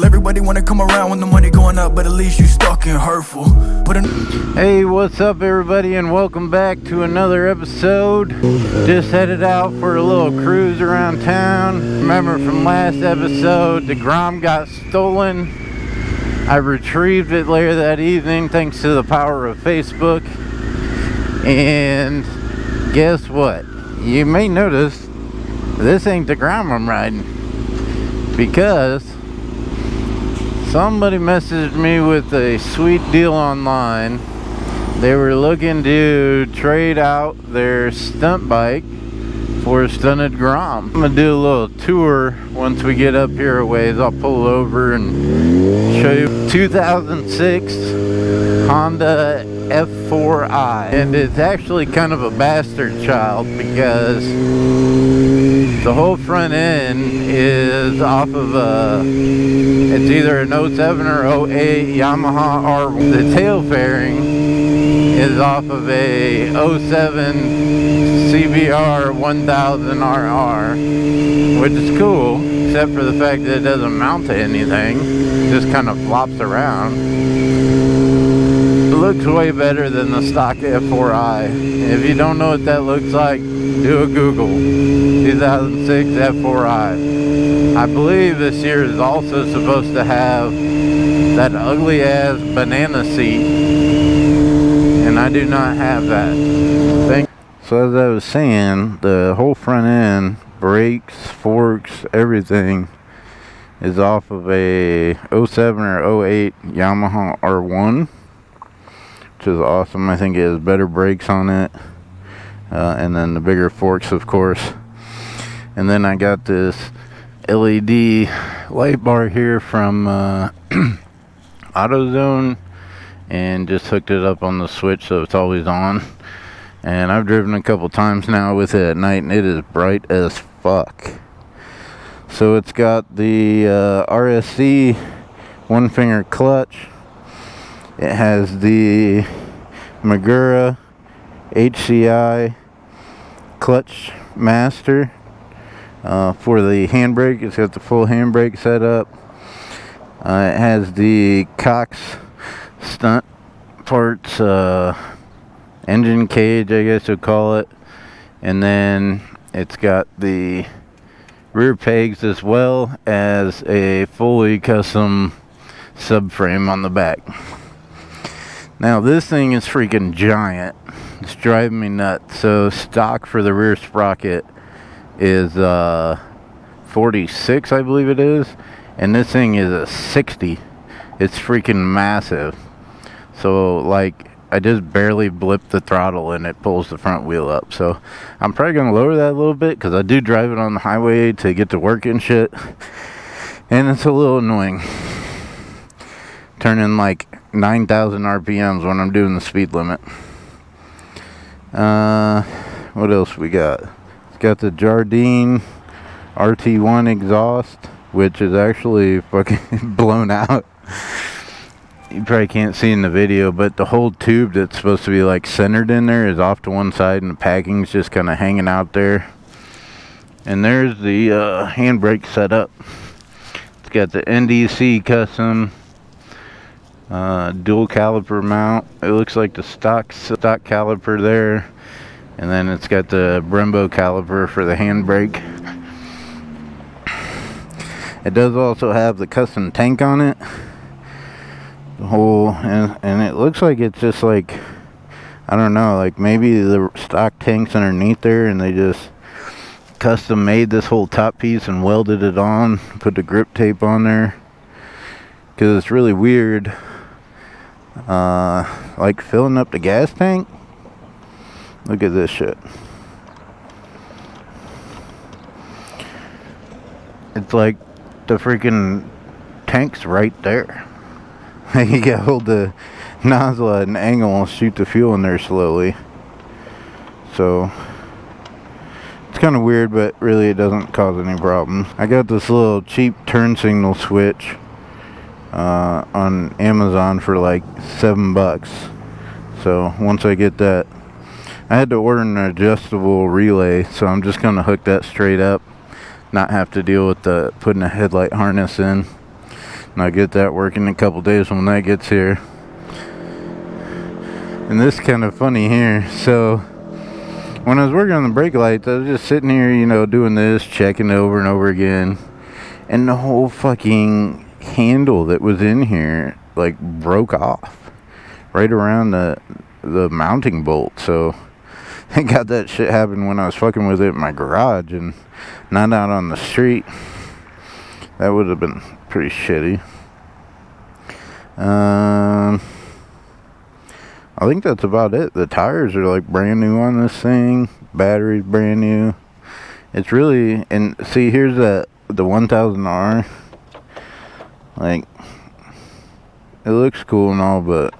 Everybody wanna come around when the money going up, but at least you stuck and hurtful. Hey, what's up everybody, and welcome back to another episode. Just headed out for a little cruise around town. Remember from last episode, the Grom got stolen. I retrieved it later that evening thanks to the power of Facebook. And guess what? You may notice this ain't the Grom I'm riding, because somebody messaged me with a sweet deal online. They were looking to trade out their stunt bike for a stunted Grom. I'm gonna do a little tour once we get up here a ways. I'll pull over and show you 2006 Honda F4i. And it's actually kind of a bastard child because the whole front end is off of it's either an 07 or 08 Yamaha R1. The tail fairing is off of a 07 CBR 1000 RR, which is cool, except for the fact that it doesn't mount to anything. It just kind of flops around. It looks way better than the stock F4i. If you don't know what that looks like, do a Google. 2006 F4i. I believe this year is also supposed to have that ugly ass banana seat, and I do not have that. So as I was saying, the whole front end, brakes, forks, everything is off of a 07 or 08 Yamaha R1, which is awesome. I think it has better brakes on it, and then the bigger forks, of course. And then I got this LED light bar here from AutoZone, and just hooked it up on the switch so it's always on. And I've driven a couple times now with it at night, and it is bright as fuck. So it's got the RSC one finger clutch. It has the Magura HCI clutch master. For the handbrake, it's got the full handbrake set up. It has the Cox Stunt parts engine cage, I guess you'll call it. And then it's got the rear pegs as well as a fully custom subframe on the back. Now this thing is freaking giant. It's driving me nuts. So stock for the rear sprocket is 46, I believe it is, and this thing is a 60. It's freaking massive. So like, I just barely blip the throttle and it pulls the front wheel up. So I'm probably gonna lower that a little bit because I do drive it on the highway to get to work and shit, and it's a little annoying turning like 9,000 RPMs when I'm doing the speed limit. What else we got? It's got the Jardine RT1 exhaust, which is actually fucking blown out. You probably can't see in the video, but the whole tube that's supposed to be like centered in there is off to one side, and the packing's just kind of hanging out there. And there's the handbrake setup. It's got the NDC custom dual caliper mount. It looks like the stock caliper there. And then it's got the Brembo caliper for the handbrake. It does also have the custom tank on it. The whole, and it looks like it's just like, I don't know, like maybe the stock tank's underneath there and they just custom made this whole top piece and welded it on, put the grip tape on there. Because it's really weird, like filling up the gas tank. Look at this shit. It's like the freaking tank's right there. You gotta hold the nozzle at an angle and shoot the fuel in there slowly. So it's kind of weird, but really it doesn't cause any problems. I got this little cheap turn signal switch on Amazon for like $7. So once I get that, I had to order an adjustable relay, so I'm just gonna hook that straight up, not have to deal with the putting a headlight harness in. And I'll get that working in a couple days when that gets here. And this is kind of funny here. So when I was working on the brake lights, I was just sitting here, you know, doing this, checking over and over again. And the whole fucking handle that was in here, like, broke off right around the mounting bolt. So I got that shit happen when I was fucking with it in my garage and not out on the street. That would have been pretty shitty. I think that's about it. The tires are like brand new on this thing. Battery's brand new. It's really, and see, here's the 1000R. Like, it looks cool and all, but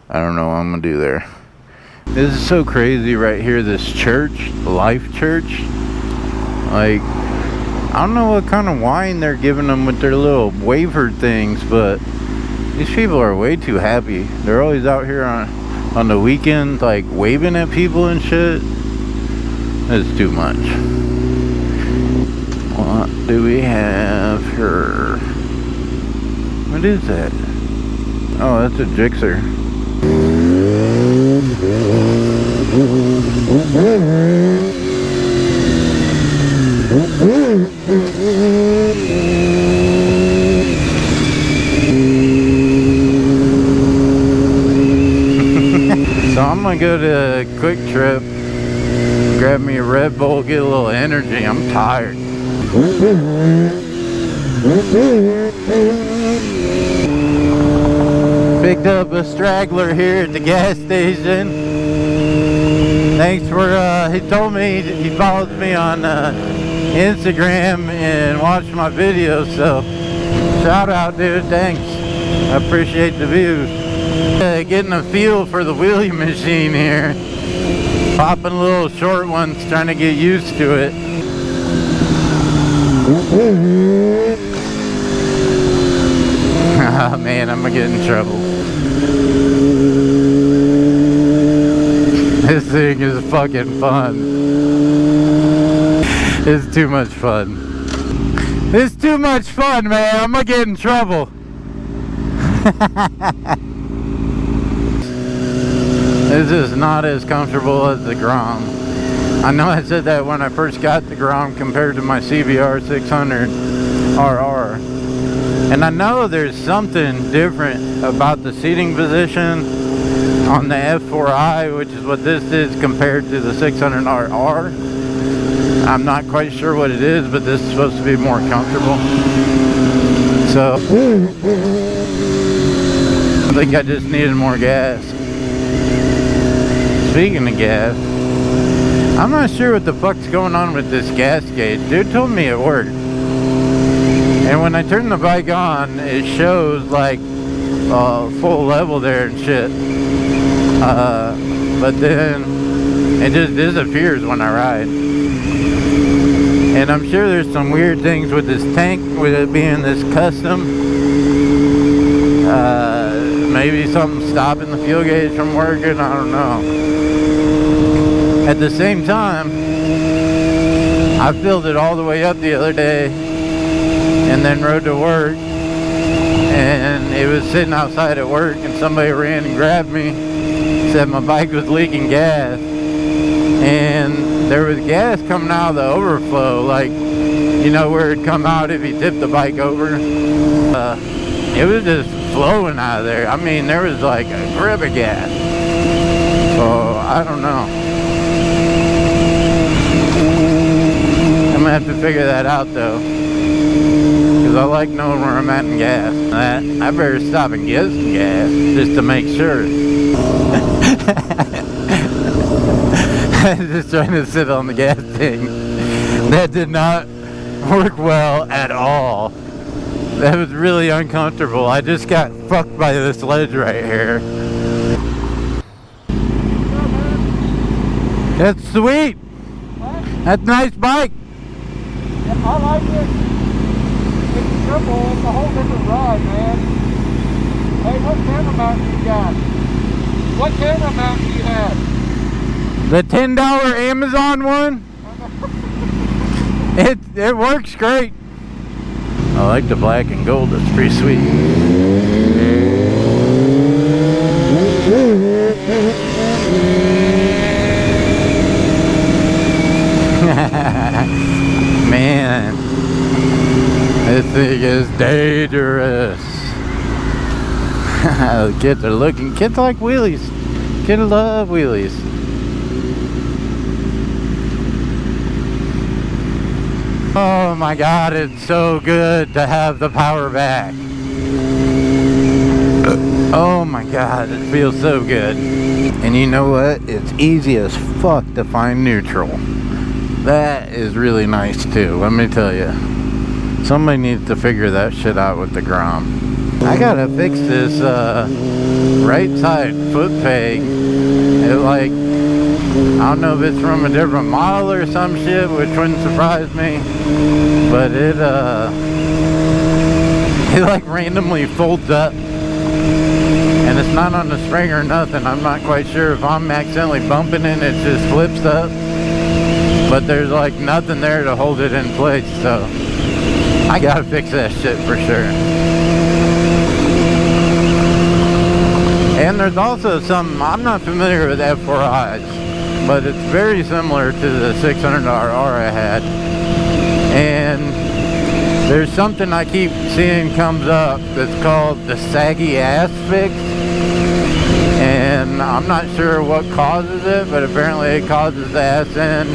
I don't know what I'm gonna do there. This is so crazy right here, this church, Life Church. Like, I don't know what kind of wine they're giving them with their little wafer things, but these people are way too happy. They're always out here on the weekends, like, waving at people and shit. It's too much. What do we have here? What is that? Oh, that's a Gixxer. So I'm gonna go to Quick Trip, grab me a Red Bull, get a little energy. I'm tired. Picked up a straggler here at the gas station. Thanks for, he told me, he follows me on Instagram and watched my videos, so shout out, dude, thanks. I appreciate the views. Getting a feel for the wheelie machine here. Popping little short ones, trying to get used to it. Oh man, I'm gonna get in trouble. This thing is fucking fun. It's too much fun. It's too much fun, man. I'm gonna get in trouble. This is not as comfortable as the Grom. I know I said that when I first got the Grom compared to my CBR 600 RR. And I know there's something different about the seating position on the F4i, which is what this is compared to the 600RR. I'm not quite sure what it is, but this is supposed to be more comfortable. So, I think I just needed more gas. Speaking of gas, I'm not sure what the fuck's going on with this gas gauge. Dude told me it worked. And when I turn the bike on, it shows like full level there and shit. But then it just disappears when I ride. And I'm sure there's some weird things with this tank, with it being this custom. Maybe something stopping the fuel gauge from working, I don't know. At the same time, I filled it all the way up the other day and then rode to work, and it was sitting outside at work, and somebody ran and grabbed me, said my bike was leaking gas, and there was gas coming out of the overflow, like, you know, where it'd come out if you tipped the bike over. It was just flowing out of there. I mean, there was like a grip of gas. So I don't know. I'm gonna have to figure that out though, because I like knowing where I'm at in gas. I better stop and get some gas just to make sure. I'm just trying to sit on the gas thing. That did not work well at all. That was really uncomfortable. I just got fucked by this ledge right here. That's sweet. What? That's a nice bike. Yeah, I like it. It's simple. It's a whole different ride, man. Hey, what camera mount do you got? What camera mount do you have? The $10 Amazon one. It works great. I like the black and gold, it's pretty sweet. Man, this thing is dangerous. Kids are looking, kids like wheelies. Kids love wheelies. Oh my God, it's so good to have the power back. Oh my God, it feels so good. And you know what? It's easy as fuck to find neutral. That is really nice too, let me tell you. Somebody needs to figure that shit out with the Grom. I gotta fix this right side foot peg. It like, I don't know if it's from a different model or some shit, which wouldn't surprise me. But it like randomly folds up. And it's not on the spring or nothing. I'm not quite sure if I'm accidentally bumping it, it just flips up. But there's like nothing there to hold it in place, so I gotta fix that shit for sure. And there's also some, I'm not familiar with F4Is, but it's very similar to the $600 R I had. And there's something I keep seeing comes up that's called the saggy ass fix. And I'm not sure what causes it, but apparently it causes the ass end.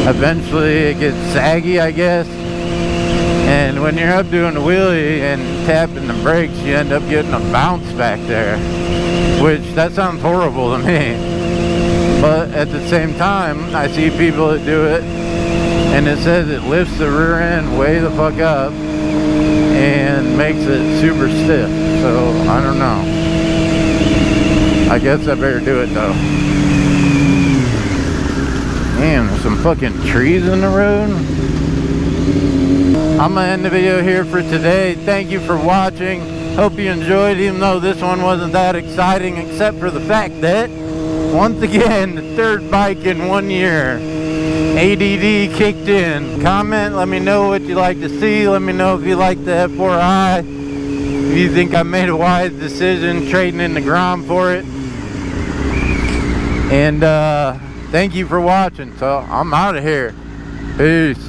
Eventually it gets saggy, I guess. And when you're up doing a wheelie and tapping the brakes, you end up getting a bounce back there. Which, that sounds horrible to me. But at the same time, I see people that do it, and it says it lifts the rear end way the fuck up and makes it super stiff. So, I don't know. I guess I better do it though. Damn, there's some fucking trees in the road. I'm gonna end the video here for today. Thank you for watching. Hope you enjoyed, even though this one wasn't that exciting, except for the fact that, once again, the third bike in 1 year. ADD kicked in. Comment, let me know what you'd like to see. Let me know if you like the F4I. If you think I made a wise decision trading in the Grom for it. And thank you for watching. So I'm out of here. Peace.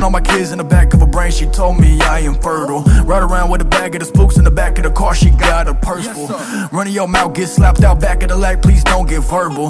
All my kids in the back of a brain, she told me I am fertile. Ride around with a bag of the spooks in the back of the car, she got a purse full. Running your mouth, get slapped out back of the leg, please don't get verbal.